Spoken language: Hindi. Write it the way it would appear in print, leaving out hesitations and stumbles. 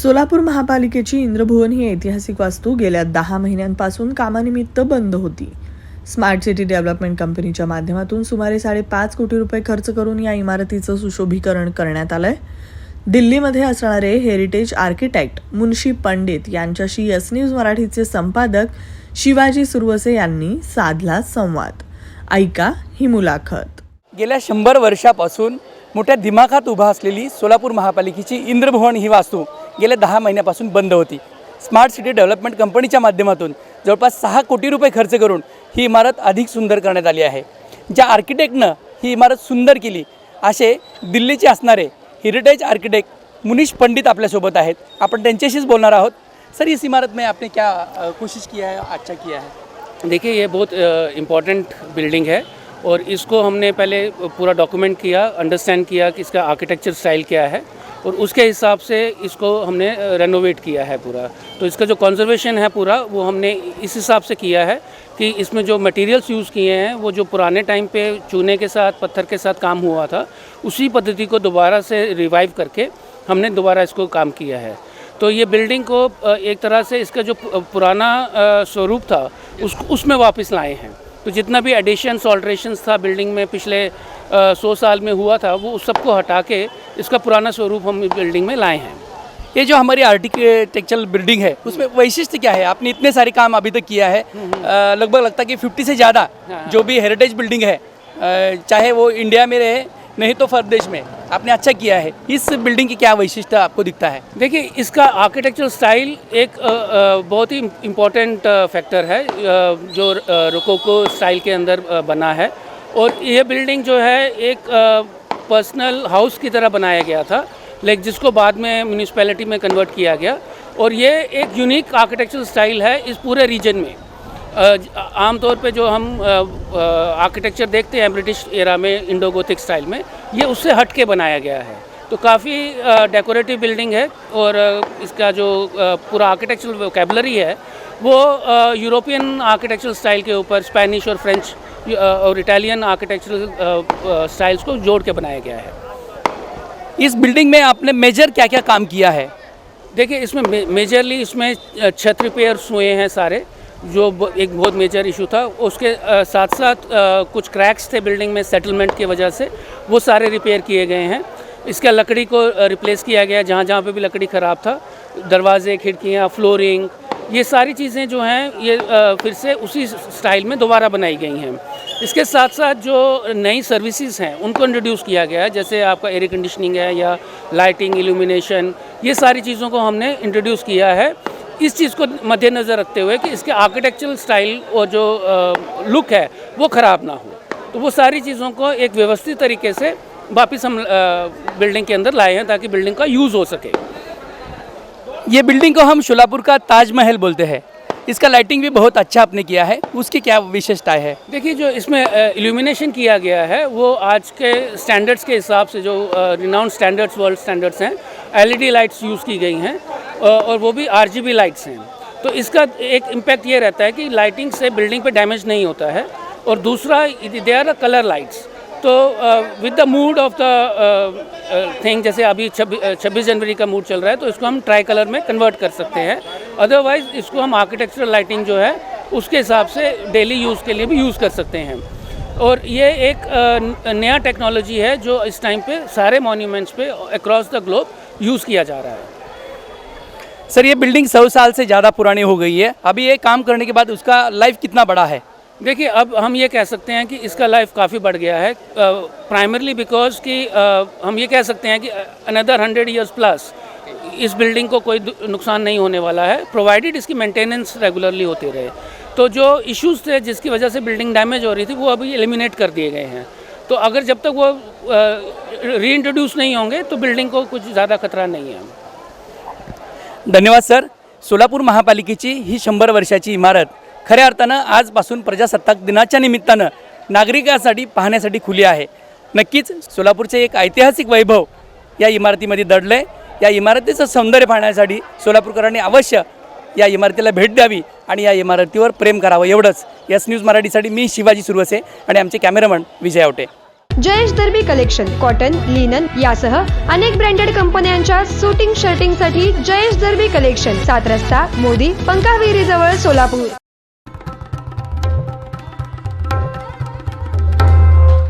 सोलापूर महापालिकेची इंद्रभुवन ही ऐतिहासिक वास्तू गेल्या 10 महिन्यांपासून कामानिमित्त बंद होती. स्मार्ट सिटी डेव्हलपमेंट कंपनीच्या माध्यमातून सुमारे 5.5 कोटी रुपये खर्च करून या इमारतीचं सुशोभीकरण करण्यात आलंय. दिल्लीमध्ये असणारे हेरिटेज आर्किटेक्ट मुन्शी पंडित यांच्याशी यस न्यूज मराठीचे संपादक शिवाजी सुरवसे यांनी साधला संवाद. ऐका ही मुलाखत. गेल्या 100 वर्षापासून मोठ्या दिमाखात उभा असलेली सोलापूर महापालिकेची इंद्रभुवन ही वास्तू गेल्या 10 महिन्यापासून बंद होती. स्मार्ट सिटी डेव्हलपमेंट कंपनीच्या माध्यमातून जवळपास 6 कोटी रुपये खर्च करून ही इमारत अधिक सुंदर करण्यात आली आहे. ज्या आर्किटेक्टनं ही इमारत सुंदर केली असे दिल्लीचे असणारे हेरिटेज आर्किटेक्ट मुनीश पंडित आपल्यासोबत आहेत. आपण त्यांच्याशीच बोलणार आहोत. सर, इस इमारत में आपने क्या कोशिश किया है, अच्छा किया है? देखिए, ये बहुत इम्पॉर्टेंट बिल्डिंग है और इसको हमने पहले पूरा डॉक्यूमेंट किया, अंडरस्टैंड किया कि इसका आर्किटेक्चर स्टाइल क्या है और उसके हिसाब से इसको हमने रेनोवेट किया है पूरा. तो इसका जो कंजर्वेशन है पूरा वो हमने इस हिसाब से किया है कि इसमें जो मटेरियल्स यूज़ किए हैं वो जो पुराने टाइम पे चूने के साथ पत्थर के साथ काम हुआ था उसी पद्धति को दोबारा से रिवाइव करके हमने दोबारा इसको काम किया है. तो ये बिल्डिंग को एक तरह से इसका जो पुराना स्वरूप था उसमें वापस लाए हैं. तो जितना भी एडिशंस ऑल्ट्रेशंस था बिल्डिंग में पिछले 100 साल में हुआ था वो सबको हटा के इसका पुराना स्वरूप हम बिल्डिंग में लाए हैं. ये जो हमारी आर्किटेक्चरल बिल्डिंग है उसमें वैशिष्ट्य क्या है? आपने इतने सारे काम अभी तक किया है, लगभग लगता है कि 50 से ज़्यादा जो भी हेरिटेज बिल्डिंग है, चाहे वो इंडिया में रहे नहीं तो परदेश में, आपने अच्छा किया है. इस बिल्डिंग की क्या वैशिष्ट्य आपको दिखता है? देखिए, इसका आर्किटेक्चरल स्टाइल एक बहुत ही इम्पोर्टेंट फैक्टर है जो रोकोको स्टाइल के अंदर बना है. और ये बिल्डिंग जो है एक पर्सनल हाउस की तरह बनाया गया था, लेकिन जिसको बाद में म्यूनिसिपैलिटी में कन्वर्ट किया गया. और ये एक यूनिक आर्किटेक्चरल स्टाइल है इस पूरे रीजन में. आमतौर पे जो हम आर्किटेक्चर देखते हैं ब्रिटिश एरा में इंडो गोथिक स्टाइल में, ये उससे हट के बनाया गया है. तो काफ़ी डेकोरेटिव बिल्डिंग है और इसका जो पूरा आर्किटेक्चरल वोकैबुलरी है वो यूरोपियन आर्किटेक्चरल स्टाइल के ऊपर स्पेनिश और फ्रेंच और इटालियन आर्किटेक्चरल स्टाइल्स को जोड़ के बनाया गया है. इस बिल्डिंग में आपने मेजर क्या क्या काम किया है? देखिए, इसमें मेजरली इसमें छत रिपेयर्स हुए हैं सारे, जो एक बहुत मेजर इशू था. उसके साथ साथ कुछ क्रैक्स थे बिल्डिंग में सेटलमेंट की वजह से, वो सारे रिपेयर किए गए हैं. इसका लकड़ी को रिप्लेस किया गया जहाँ जहाँ पे भी लकड़ी ख़राब था. दरवाजे, खिड़कियाँ, फ्लोरिंग, ये सारी चीज़ें जो हैं ये फिर से उसी स्टाइल में दोबारा बनाई गई हैं. इसके साथ साथ जो नई सर्विसेज हैं उनको इंट्रोड्यूस किया गया है, जैसे आपका एयर कंडीशनिंग है या लाइटिंग, इल्यूमिनेशन, ये सारी चीज़ों को हमने इंट्रोड्यूस किया है इस चीज़ को मद्देनज़र रखते हुए कि इसके आर्किटेक्चरल स्टाइल और जो लुक है वो ख़राब ना हो. तो वो सारी चीज़ों को एक व्यवस्थित तरीके से वापस हम बिल्डिंग के अंदर लाए हैं ताकि बिल्डिंग का यूज़ हो सके. ये बिल्डिंग को हम सोलापुर का ताजमहल बोलते हैं. इसका लाइटिंग भी बहुत अच्छा आपने किया है, उसकी क्या विशेषता है? देखिए, जो इसमें इल्यूमिनेशन किया गया है वो आज के स्टैंडर्ड्स के हिसाब से जो रिनाउंड स्टैंडर्ड्स, वर्ल्ड स्टैंडर्ड्स हैं, LED लाइट्स यूज़ की गई हैं और वो भी RGB लाइट्स हैं. तो इसका एक इम्पैक्ट ये रहता है कि लाइटिंग से बिल्डिंग पे डैमेज नहीं होता है. और दूसरा, दे आर कलर लाइट्स. तो with the mood off the thing, जैसे अभी 26 जनवरी का मूड चल रहा है तो इसको हम ट्राई कलर में कन्वर्ट कर सकते हैं. अदरवाइज़ इसको हम आर्किटेक्चरल लाइटिंग जो है उसके हिसाब से डेली यूज़ के लिए भी यूज़ कर सकते हैं. और ये एक नया टेक्नोलॉजी है जो इस टाइम पे सारे मॉन्यूमेंट्स पे अक्रॉस द ग्लोब यूज़ किया जा रहा है. सर, ये बिल्डिंग 100 साल से ज़्यादा पुरानी हो गई है. अभी ये काम करने के बाद उसका लाइफ कितना बड़ा है? देखिए, अब हम ये कह सकते हैं कि इसका लाइफ काफ़ी बढ़ गया है, प्राइमरली बिकॉज कि हम ये कह सकते हैं कि अनदर 100 ईयर्स प्लस इस बिल्डिंग को कोई नुकसान नहीं होने वाला है, प्रोवाइडेड इसकी मेंटेनेंस रेगुलरली होते रहे. तो जो इश्यूज़ थे जिसकी वजह से बिल्डिंग डैमेज हो रही थी वो अभी एलिमिनेट कर दिए गए हैं. तो अगर जब तक वो रीइंट्रोड्यूस नहीं होंगे तो बिल्डिंग को कुछ ज़्यादा खतरा नहीं है. धन्यवाद सर. सोलापूर महापालिकेची ही 100 वर्षाची इमारत खऱ्या अर्थानं आजपासून प्रजासत्ताक दिनाच्या निमित्तानं नागरिकांसाठी पाहण्यासाठी खुली आहे. नक्कीच सोलापूरचे एक ऐतिहासिक वैभव या इमारतीमध्ये दडले. या इमारतीचं सौंदर्य पाहण्यासाठी सोलापूरकरांनी अवश्य या इमारतीला भेट द्यावी आणि या इमारतीवर प्रेम करावं. एवढंच. यस न्यूज मराठीसाठी मी शिवाजी सुरवसे आणि आमचे कॅमेरामन विजय Awate. Jayesh दर्बी collection cotton, linen यासह अनेक ब्रँडेड कंपन्यांच्या सुटिंग शर्टिंगसाठी जयेश दर्बी कलेक्शन, 7 रस्ता मोदी पंकाविहिरी जवळ सोलापूर.